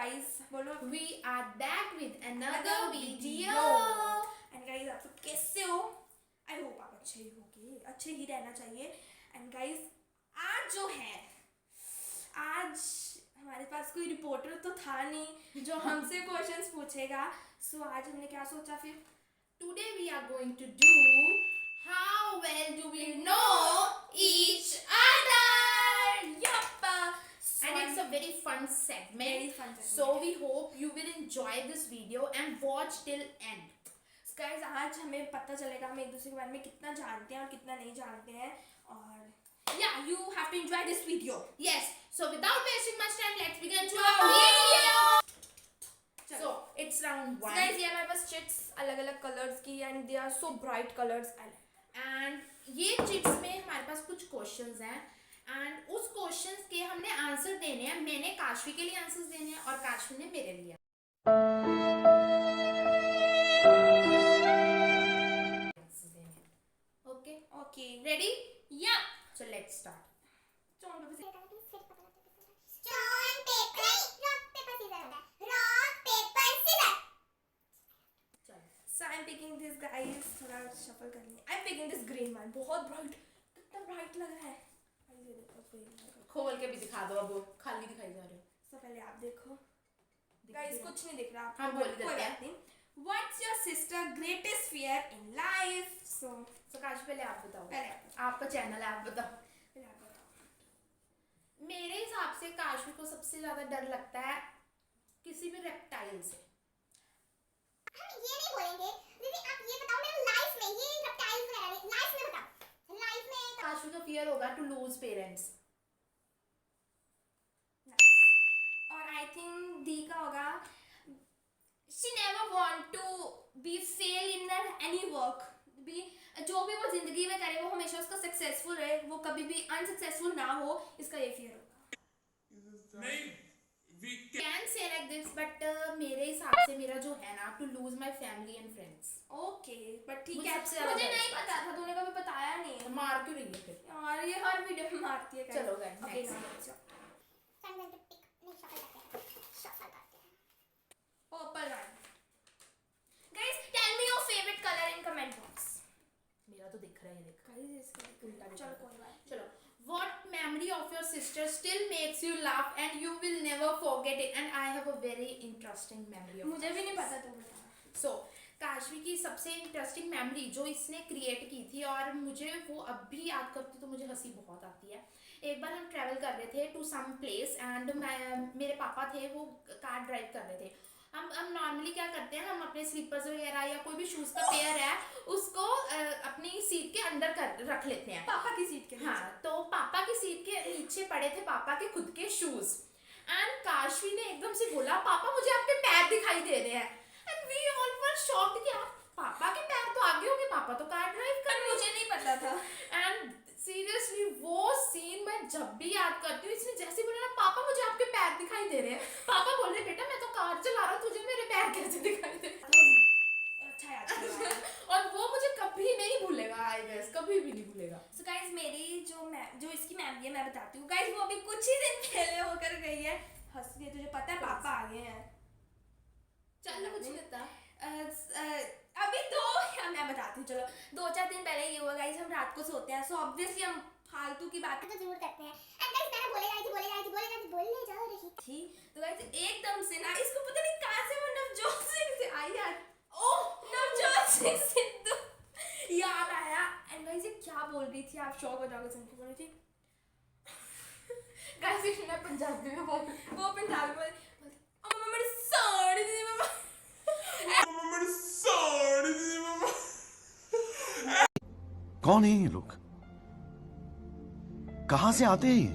Guys बोलो, we are back with another video. And guys आप सब कैसे हो? आई होप आप अच्छे ही होंगे, अच्छे ही रहना चाहिए। एंड गाइस आज जो है, आज हमारे पास कोई रिपोर्टर तो था नहीं जो हमसे क्वेश्चंस पूछेगा। सो आज हमने क्या सोचा फिर, Today we are going to do how well do we know each other. Yup. And it's a very fun segment. Very fun segment. So we hope you will enjoy this video and watch till end. Guys आज हमें पता चलेगा हम एक दूसरे के बारे में कितना जानते हैं और कितना नहीं जानते हैं। और yeah, you have to enjoy this video. Yes. So without wasting much time, let's begin to our video. So it's round one. Guys ये हमारे पास चिट्स अलग अलग कलर्स की and they are so bright colours. And ये chits में हमारे पास कुछ क्वेश्चंस हैं एंड उस क्वेश्चंस के हमने आंसर देने हैं। मैंने काशवी के लिए आंसर्स देने हैं और काशवी ने मेरे लिए आंसर्स देने हैं। Okay okay ready? Yeah so let's start. So I'm picking this guys, थोड़ा shuffle कर लें। I'm picking this green one, बहुत bright, कितना bright लग रहा है। ये देखो green खोल के भी दिखा दो, अब वो खाली दिखाई जा रहे हो। So पहले आप देखो। Guys कुछ नहीं दिख रहा। हाँ बोल देते हैं। What's your sister greatest fear in life? So काश पहले आप बताओ। पहले आप बताओ। आपका चैनल है, आप बताओ। पहले आप बताओ। मेरे हिसाब से काशवी को सबसे ज्यादा डर लगता है किसी भी रेप्टाइल से। हम ये नहीं बोलेंगे दीदी, आप ये बताओ मेरे लाइफ में ये रेप्टाइल्स वगैरह नहीं, लाइफ में बताओ, लाइफ में काशवी का फियर होगा टू लूज पेरेंट्स। और आई थिंक दी का होगा, she never want to be fail in any work, भी जो भी वो जिंदगी में करे वो हमेशा उसका सक्सेसफुल रहे, वो कभी भी अनसक्सेसफुल ना हो, इसका ये फियर होगा। नहीं we can say like this but मेरे हिसाब से मेरा जो है ना to lose my family and friends. Okay but ठीक मुझे है, सबसे ज्यादा मुझे डर नहीं इसका पता था, तूने कभी बताया नहीं। मार क्यों रही है फिर? और ये हर वीडियो में मारती है। चलो guys, okay next. I'm going to pick, नहीं shuffle करते हैं। Purple one. Guys tell me your favourite colour in comment box. मेरा तो दिख रहा है, देख। गाइस इसका उल्टा दिख चलो रहा है। कोई बात। चलो, what memory of your sister still makes you laugh and you will never forget it? And I have a very interesting memory of मुझे my भी नहीं sister. पता, तू बता। सो काशवी की सबसे इंटरेस्टिंग मेमोरी जो इसने क्रिएट की थी और मुझे वो अब भी याद करती तो मुझे हंसी बहुत आती है। एक बार हम ट्रैवल कर रहे थे टू सम प्लेस एंड मेरे पापा थे, वो कार ड्राइव कर रहे थे। हम नॉर्मली क्या करते हैं, हम अपने स्लीपर्स वगैरह या कोई भी शूज़ का पेयर है उसको अपनी सीट के अंदर रख लेते हैं। पापा की सीट के नीचे। हाँ, तो पापा की सीट के नीचे पड़े थे पापा के खुद के शूज एंड काशवी ने एकदम से बोला, पापा मुझे आपके पैर दिखाई दे रहे हैं। And we all were shocked कि आप पापा के पैर तो आगे होंगे, पापा तो कार ड्राइव कर रहे हैं। मुझे नहीं पता था। एंड सीरियसली वो सीन मैं जब भी याद करती हूँ, इसने जैसे बोला ना पापा मुझे आपके पैर दिखाई दे रहे हैं, पापा बोल रहे बेटा मैं तो कार चला रहा हूँ, तुझे मेरे पैर कैसे दिखाई दे रहे हैं? अच्छा याद है। और वो मुझे कभी नहीं भूलेगा, आई गेस कभी भी नहीं भूलेगा। सो गाइस मेरी जो इसकी मेमोरी है मैं बताती हूँ। गाइस वो अभी कुछ ही दिन पहले होकर गई है। हंस रही है, तुझे पता है पापा आ गए हैं। चल कुछ नहीं होता। अभी मैं बताती हूँ। चलो 2-4 दिन पहले ये हुआ गाइस, हम रात को सोते हैं, सो ऑब्वियसली हम फालतू की बातें तो जरूर करते हैं। एंड गाइस मैंने बोले जा रही थी थी। तो गाइस एकदम से ना इसको पता नहीं कहाँ से वो नवजोत सिंह से आई यार, ओह नवजोत सिंह सिद्धू याद आया। एंड गाइस ये क्या बोल रही थी, आप शॉक हो जाओगे सुन के। बोल रही थी गाइस इसने पंजाबी में बोल, वो पंजाबी में मम्मा मेरी साड़ी दी मम्मा। मेरे साड़ी दी मम्मा। कौन है ये लोग? कहां से आते हैं ये?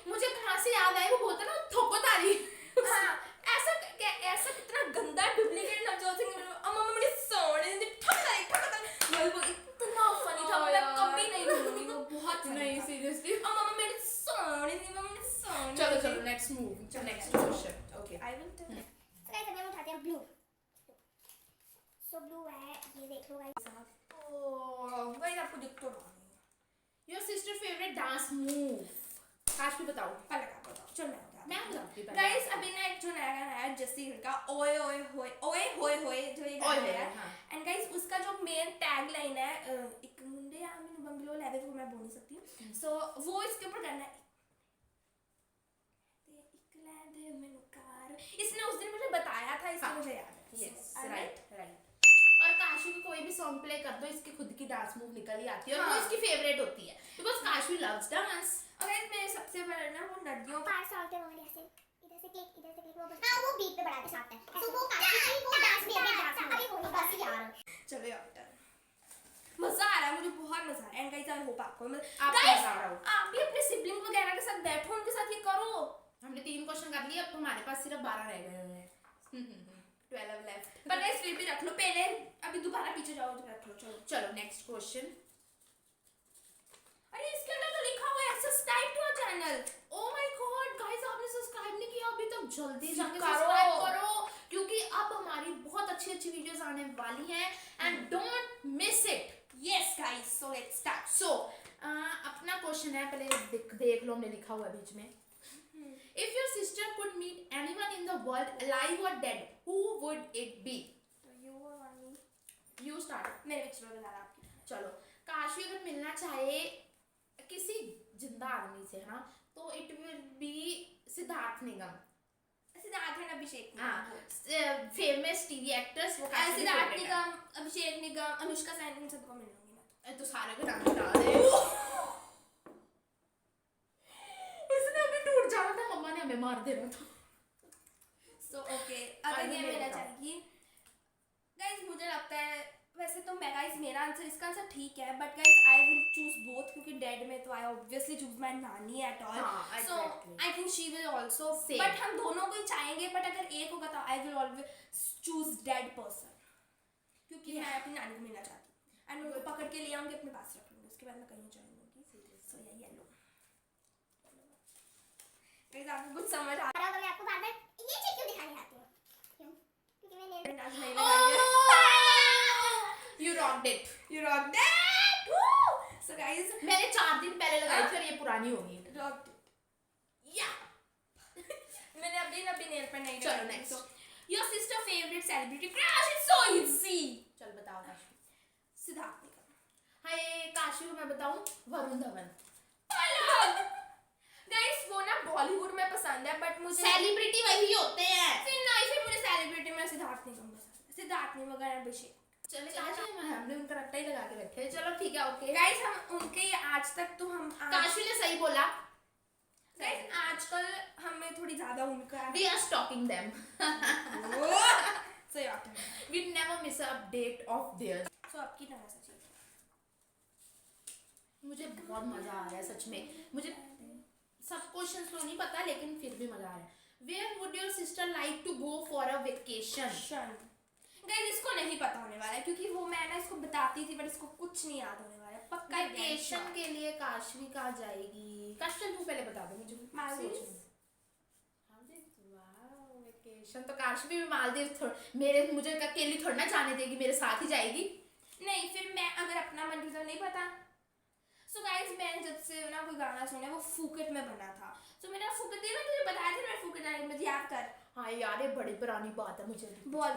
मुझे कहाँ से याद आया, वो बोलता ना थोको तारी। हाँ, ऐसा कितना गंदा डुप्लीकेट नवजोत सिंह मम्मा मेरी साड़ी दी ठक वो इतना फनी था, मैं कभी नहीं भूलूंगी, वो बहुत funny नहीं था। सीरियसली। मम्मा मेरी साड़ी दी मम्मा मेरी साड़ी। चलो next move, next question. Okay I will tell. तो गाइस अभी हम उठाते हैं ब्लू। सो ब्लू है, ये देख लो गाइस। ओह गाइस आपको दिख तो रहा है। Your sister favourite dance move. काश भी बताओ। पहले चल मैं बता मैं बताती हूँ गाइस अभी ना एक जो नया गाना आया जस्सी का ओए ओए होए ओए होए होए जो ये गाना है एंड गाइस उसका जो मेन टैग लाइन है एक मुंडे या मैंने बंगलो ले वो मैं बोल नहीं सकती सो वो इसके ऊपर गाना है इसने उस दिन मुझे बताया था इसलिए मुझे याद है यस राइट और काशू की कोई भी सॉन्ग प्ले कर दो इसकी खुद की डांस मूव निकल ही आती है और वो इसकी फेवरेट होती है बिकॉज काशू लव्स डांस। और गाइस मेरे सबसे बड़ा ना वो नदियों पार्ट सॉल्व के रोल ऐसे इधर से क्लिक वो हां वो बीट पे बढ़ा के साथ है तो वो काफी की वो डांस फेवरेट डांस अरे वो नहीं बस यार चलो यार मजा आ रहा है मुझे बहुत मजा आ रहा है एंड गाइस आई होप आपको आपको गाइस मजा आ रहा हो। आप भी अपने सिबलिंग वगैरह के साथ बैठो उनके साथ ये करो हमने 3 क्वेश्चन कर लिए अब हमारे पास सिर्फ 12 रह गए हैं 12 लेफ्ट पर गाइस फिर भी रख लो पहले अभी दोबारा पीछे जाओ तो रख लो चलो चलो नेक्स्ट क्वेश्चन। अरे इसके अंदर तो लिखा हुआ है subscribe to our channel oh my god guys आपने सब्सक्राइब नहीं किया अभी तक जल्दी जाके करो। सब्सक्राइब करो क्योंकि अब हमारी बहुत अच्छी वीडियोस आने वाली हैं and don't miss it. Yes guys so let's start so अपना क्वेश्चन है पहले देख लो हमने लिखा हुआ है बीच में if your sister could meet anyone in the world alive और dead who would it be. You और वानी यू स्टार्ट। मेरे बीच में बता रहा आपकी चलो काशी अगर मिलना चाहे किसी जिंदा आदमी से है ना तो it will be Siddharth Nigam Siddharth and Abhishek famous TV actors वो काशी के सिद्धार्थ favorite हैं। निगम अभिषेक निगम अनुष्का सेन इन सबको मिलूंगी मैं तो सारे के नाम बता दे इसने अभी टूट जाना था मम्मा ने हमें मार देना था। सो ओके अगर ये मिलना चाहिए गाइस मुझे लगता है वैसे तो मैं गाइस मेरा आंसर इसका आंसर ठीक है but guys I will choose both क्योंकि डेड में तो आई ऑब्वियसली चूज माय नानी एट ऑल हाँ, सो exactly. I think she will also Same. But हम दोनों को ही चाहेंगे बट अगर एक होगा तो I will always choose dead person क्योंकि मैं अपनी नानी को मिलना चाहती हूँ एंड उनको पकड़ के ले आऊंगी अपने पास रख लूंगी उसके बाद मैं कहीं जाऊंगी सो या येलो गाइस आपको कुछ समझ आ रहा होगा मैं आपको बार-बार ये चीज क्यों दिखाने आती हूँ क्यों क्योंकि मैं नेल रहा नहीं लगाई You rocked it. You rocked that! Woo! So guys, मैंने 4 दिन पहले लगाई थी और ये पुरानी होगी। rocked it. Yeah. मैंने अभी नेल पर नहीं चलो लगाई। next. So, your sister favorite celebrity crush is so easy. चल बताओ काशी। सिद्धार्थ निगम. हाय काशी को मैं बताऊं वरुण धवन। अलग. Guys वो ना बॉलीवुड में पसंद है बट मुझे सेलिब्रिटी वही होते हैं। फिर मुझे सेलिब्रिटी में सिद्धार्थ निगम पसंद है। सिद्धार्थ निगम अगर अभिषेक. चले काशी हमने उनका रट्टा ही लगा के रखे हैं। चलो ठीक है ओके। Guys हम उनके आज तक तो हम काशी ने सही बोला। Guys आजकल हमें थोड़ी ज्यादा उनका We are stalking them. सही बात है. We never miss an update of theirs. So आपकी तरह से चीज. मुझे बहुत मजा आ रहा है सच में। मुझे सब क्वेश्चंस तो नहीं पता लेकिन फिर भी मजा आ रहा है। Where would your sister like to go for a vacation? Guys इसको नहीं पता होने वाला है क्योंकि वो मैं ना इसको बताती थी बट इसको कुछ नहीं याद होने वाला है पक्का वेकेशन के लिए काशवी कहाँ जाएगी? काशवी तू पहले बता दे मुझे। मालदीव्स. वाओ वेकेशन तो काशवी भी मालदीव मुझे अकेली थोड़ी ना जाने देगी मेरे साथ ही जाएगी। नहीं फिर मैं अगर अपना मन रिजल्ट नहीं पता सो गाइस मैंने जब से ना कोई गाना सुना वो फूकेट में बना था तो मैंने फूकेट देखा तुझे बताया था मैं फूकेट आने मुझे याद कर. हाँ यार ये बड़ी पुरानी बात है मुझे बहुत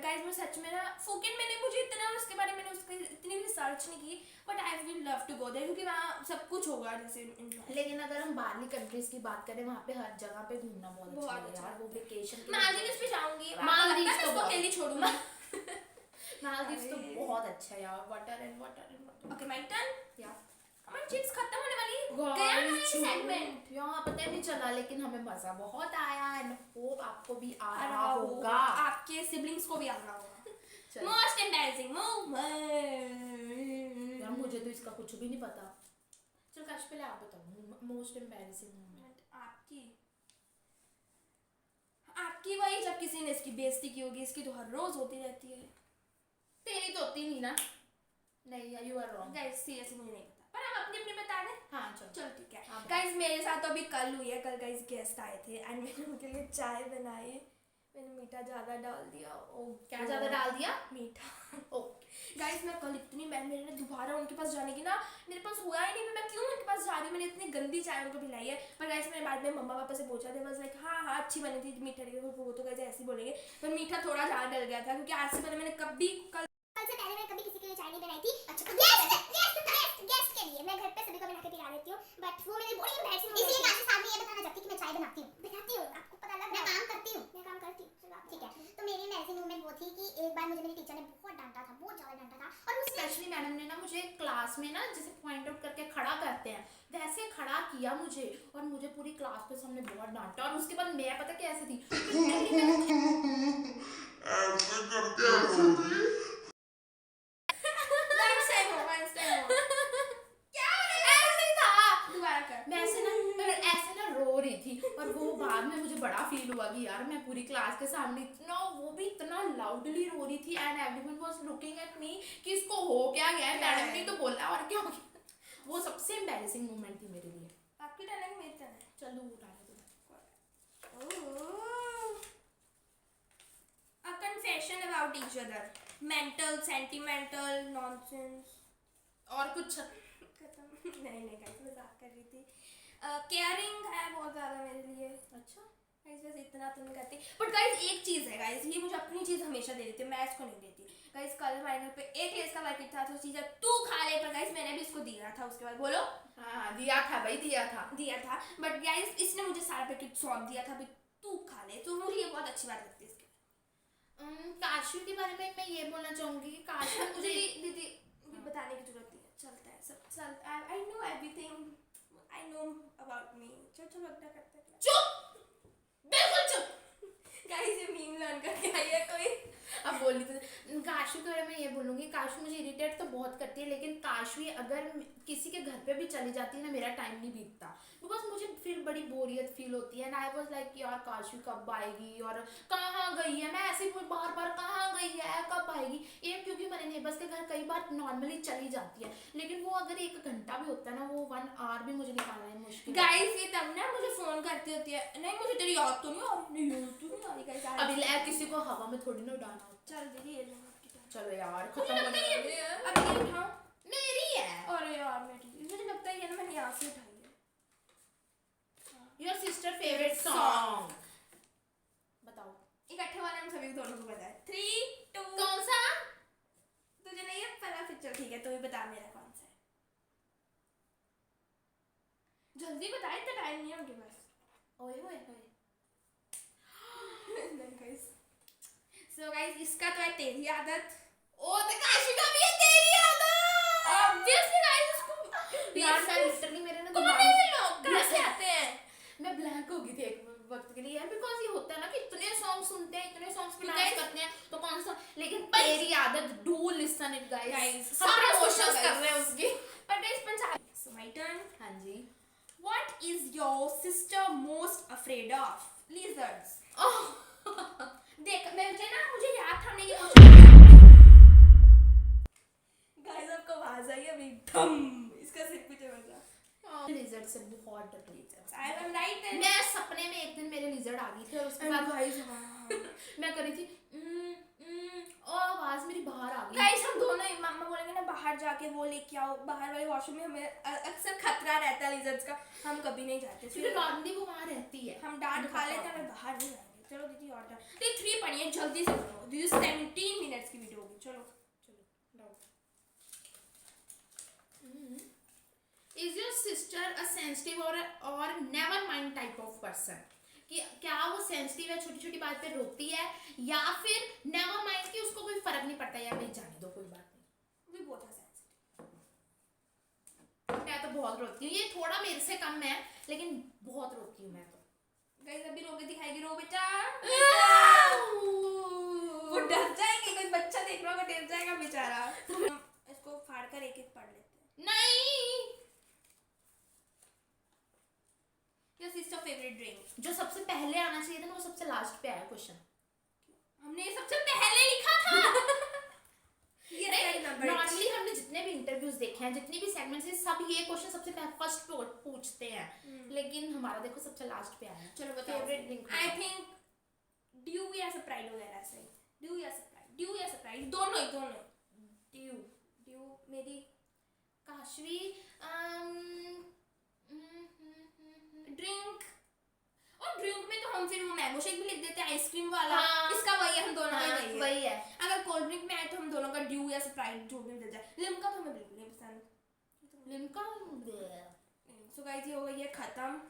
गाइस मैं सच में ना फूकेट मैंने मुझे इतना उसके बारे में उसकी इतनी रिसर्च नहीं की but I will love to go there क्योंकि वहाँ सब कुछ होगा जैसे लेकिन अगर हम बाहरली कंट्रीज की बात करें वहाँ पे हर जगह पे घूमना बहुत अच्छा है यार वो वेकेशन मालदीव्स पे जाऊंगी मालदीव्स तो अकेली छोड़ूंगी. मालदीव्स तो बहुत अच्छा है यार water and water okay my turn. या हमारी चिप्स खत्म होने वाली गया ना ये सेगमेंट. यहाँ पता नहीं चला लेकिन हमें मजा बहुत आया एंड होप आपको भी आ रहा होगा आपके सिबलिंग्स को भी आ रहा होगा. Most embarrassing moment. यार मुझे तो इसका कुछ भी नहीं पता. चल काश पहले आप बताओ मोस्ट एम्बैरेसिंग मोमेंट आपकी वही जब किसी ने इसकी बेइज्जती की होगी इसकी तो हर रोज होती रहती है. तेरी तो होती नहीं ना. नहीं यार you are wrong. Guys seriously मुझे नहीं पता पर हम अपनी अपनी बता दें. हाँ चल चलो ठीक है हाँ, गाइस मेरे साथ तो अभी कल हुई है. कल गाइस गेस्ट आए थे एंड मैंने उनके लिए चाय बनाई मैंने मीठा ज़्यादा डाल दिया। ओ क्या ज़्यादा डाल दिया? मीठा। ओके। गाइस मैं कल इतनी मेरे ने दोबारा उनके पास जाने की ना, मेरे पास हुआ ही नहीं, मैं क्यों उनके पास जा रही हूँ, मैंने इतनी गंदी चाय उनको पिलाई है। पर गाइस मैंने बाद में मम्मा पापा से पूछा, थे बस लाइक हाँ अच्छी बनी थी मीठा नहीं, वो तो गाइस ऐसे ही बोलेंगे, पर मीठा थोड़ा ज़्यादा डल गया था क्योंकि आज से पहले मैंने कभी कल से पहले मैं कभी किसी के लिए चाय नहीं बनाई थी। अच्छा गेस्ट के लिए मैं घर पे सभी को बना के पिला देती हूँ, बट वो मेरे बड़ी एम्बैरेसिंग हो गई। इसलिए काशी साहब ने ये बताना चाहती कि मैं चाय बनाती हूँ आपको पता लगा। मैं काम करती हूँ ठीक है। तो मेरी एम्बैरेसिंग मोमेंट वो थी कि एक बार मुझे मेरी टीचर ने बहुत डांटा था, बहुत ज़्यादा डांटा था, और उसने स्पेशली मैडम ने ना मुझे क्लास में ना जैसे पॉइंट आउट करके खड़ा करते हैं वैसे खड़ा किया मुझे, और मुझे पूरी क्लास के सामने बहुत डांटा। और उसके बाद मैं पता कैसे थी ऐसे करके रोगी। ऐसे ना रो रही थी। और वो बाद में मुझे बड़ा फील हुआ कि यार मैं पूरी क्लास के सामने इतना, वो भी इतना लाउडली रो रही थी and everyone was looking at me कि इसको हो क्या गया है, मैडम ने तो बोला और क्या हो गया। वो सबसे एम्बैरेसिंग मोमेंट थी मेरे लिए। आपकी टर्न है कि मेरी टर्न है? चलो उठा ले A confession about each other. Mental, sentimental, nonsense. और कुछ खत्म। नहीं गाइस मजाक कर रही थी। केयरिंग है बहुत ज़्यादा मेरे लिए। अच्छा गाइस बस इतना तो मैं करती, बट गाइस एक चीज़ है गाइस, ये मुझे अपनी चीज़ हमेशा दे देती है, मैं इसको नहीं देती। गाइस कल हमारे घर पे एक लेस का पैकेट था, तो चीज़ तू खा ले, पर गाइस मैंने भी इसको दिया था। उसके बाद बोलो हाँ दिया था भाई, दिया था। बट गाइस इसने मुझे सारा पैकेट सौंप दिया था, भाई तू खा ले, तो मुझे ये बहुत अच्छी बात लगती है इसके। काशू के बारे में मैं ये बोलना चाहूंगी कि काशू मुझे दीदी बताने की जरूरत नहीं है, चलता है सब चल। I know everything, I know about me. चलो अपना करते हैं। चुप, बिल्कुल चुप। गाइस ये मीम लर्न करके आई है कोई। अब बोली तो काशू के बारे में ये बोलूँगी, काशू मुझे इरिटेट तो बहुत करती है, लेकिन काशू अगर किसी के घर पे भी चली जाती है ना, मेरा टाइम नहीं बीतता, बिकॉज मुझे फिर बड़ी बोरियत फील होती है। एंड आई वाज लाइक यार काशू कब आएगी और कहाँ गई है, मैं ऐसे बार बार कहाँ गई है कब आएगी। ये क्योंकि मेरे नेबर्स के घर कई बार नॉर्मली चली जाती है, लेकिन वो अगर 1 घंटा भी होता है ना, वो 1 आवर भी मुझे निकालना है मुश्किल। गाइस ये तब ना मुझे फोन करती होती है, नहीं मुझे तेरी याद तो नहीं आ रही, नहीं याद तो नहीं आ रही गाइस। अभी ले किसी को हवा में थोड़ी ना उड़ाना होता। चल दीदी ये लो आपकी टर्न। चलो यार मुझे खत्म लगता है करना ये अब ये उठाओ। मेरी है। अरे यार मुझे लगता है ये ना मैंने यहाँ से उठाई है। योर सिस्टर फेवरेट सॉन्ग बताओ। इकट्ठे वाले हम सभी दोनों को पता है। 3 2 कौन सा? तुझे नहीं है पता? पिक्चर ठीक है, तो भी बता मेरा कौन सा है। जल्दी बता, इतना टाइम नहीं है उनके पास। ओए ओए ओए। सो गाइस इसका तो है तेरी आदत। ओ तो काशी का भी है तेरी आदत। ऑब्वियसली गाइस उसको यार मैं लिटरली मेरे ना कौन दिमाग है में ये लोग कहाँ से आते हैं? मैं ब्लैंक हो गई थी एक वक्त के लिए यार, बिकॉज ये होता है ना कि इतने सॉन्ग सुनते हैं, इतने सॉन्ग्स पे डांस करते हैं, तो कौन सा, लेकिन तेरी आदत डू लिसन इट गाइस। हम सारा प्रमोशंस सुनना कर रहे हैं उसकी। पर guys Punjabi. So my turn. हाँ जी। What is your sister most afraid of? Lizards. देख मुझे याद था नहीं गाइस आपको आवाज आई अभी धम इसका सिर पीछे बजा। लिजर्ड से बहुत डर रही थी। I am right then. मैं सपने में एक दिन मेरे लिजर्ड आ गई थी और उसके बाद गाइस मैं कर रही थी और आवाज मेरी बाहर आ गई। गाइस हम दोनों ही मम्मा बोलेंगे ना बाहर जाके वो लेके आओ, बाहर वाले वॉशरूम में हमें अक्सर खतरा रहता है लिजर्ड्स का, हम कभी नहीं जाते। क्योंकि नॉर्मली वो वहाँ रहती है, हम डांट खा लेते हैं, हमें बाहर नहीं जाएंगे। चलो दीदी और टर्न। तो 3 पढ़िए जल्दी से करो, दीदी 17 मिनट्स की वीडियो होगी। चलो Is your sister a sensitive or never mind type of person? कि क्या वो सेंसिटिव है, छोटी छोटी बात पे रोती है, या फिर नेवर माइंड कि उसको कोई फर्क नहीं पड़ता या भाई जाने दो कोई बात नहीं। भी बहुत सेंसिटिव। मैं तो बहुत रोती हूँ, ये थोड़ा मेरे से कम है लेकिन बहुत रोती हूँ मैं तो। गाइस अभी रो के दिखाएगी, रो बेटा। वो डर जाएंगे, कोई बच्चा देख रहा होगा डर जाएगा बेचारा। इसको फाड़ कर एक-एक पढ़ लेते हैं। नहीं। Your sister favourite drink? जो सबसे पहले आना चाहिए था ना वो सबसे लास्ट पे आया क्वेश्चन। हमने ये सबसे पहले लिखा था। ये नॉर्मली हमने जितने भी इंटरव्यूज देखे हैं, जितने भी सेगमेंट्स हैं, सब ये क्वेश्चन सबसे फर्स्ट पूछते हैं, लेकिन हमारा देखो सबसे लास्ट पे आया। चलो बताओ। Favourite drink? I think due या सरप्राइज वगैरह ऐसे ड्यू या सरप्राइज दोनों ही ड्यू मेरी काशवी ड्रिंक और ड्रिंक में तो हम फिर वो मैंगो शेक भी लिख देते हैं आइसक्रीम वाला हाँ। इसका वही है हम दोनों का हाँ, वही है। अगर कोल्ड ड्रिंक में आए तो हम दोनों का ड्यू या स्प्राइट जो भी मिल जाए लिम्का तो हमें बिल्कुल नहीं पसंद लिम्का सो गाइस ये हो गई है खत्म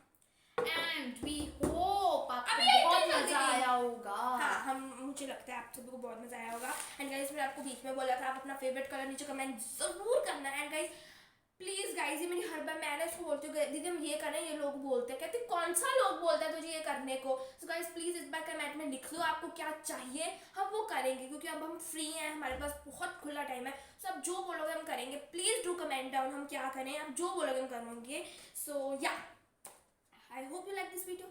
एंड वी होप आपको अभी एक बहुत दिन मजा जल्दी। आया होगा। हाँ मुझे लगता है आप सभी को बहुत मजा आया होगा एंड गाइस मैंने आपको बीच में बोला था आप अपना फेवरेट कलर नीचे कमेंट जरूर करना है एंड गाइस प्लीज गाइस ये मेरी हर बार मैंने इसको बोलती हूँ दीदी हम ये करें ये लोग बोलते हैं कहते कौन सा लोग बोलता है तुझे ये करने को सो गाइस प्लीज इस बार कमेंट में लिख लो आपको क्या चाहिए हम वो करेंगे क्योंकि अब हम फ्री हैं हमारे पास बहुत खुला टाइम है सो आप जो बोलोगे हम करेंगे प्लीज डू कमेंट डाउन हम क्या करें आप जो बोलोगे हम करेंगे so yeah I hope you like this video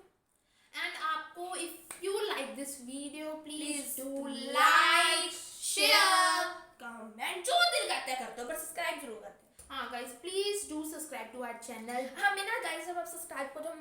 and आपको if you like this video please Please do do like share comment जो दिल करता है करते हो पर सब्सक्राइब जरूर करते हैं हाँ guys please do subscribe to our channel. हमें ना गाइस जब आप सब्सक्राइब करो हम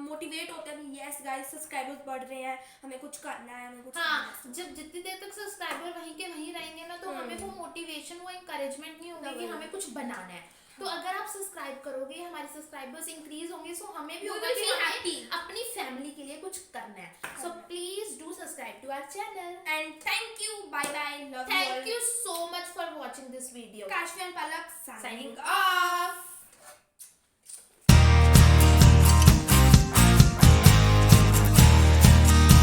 मोटिवेट होते हैं कि यस गाइस सब्सक्राइबर्स बढ़ रहे हैं हमें कुछ करना है हमें कुछ करना हाँ है। जब जितनी देर तक सब्सक्राइबर वहीं के वहीं रहेंगे ना तो हमें वो मोटिवेशन वो इंकरेजमेंट नहीं होगी कि हमें कुछ बनाना है। तो अगर आप सब्सक्राइब करोगे हमारे सब्सक्राइबर्स इंक्रीज होंगे सो हमें भी We होगा will कि feel हमें happy. अपनी फैमिली के लिए कुछ करना है। So please do subscribe to our channel And thank you, bye bye, love you all. Thank you so much for watching this video. Kashvi and Palak signing Signing off.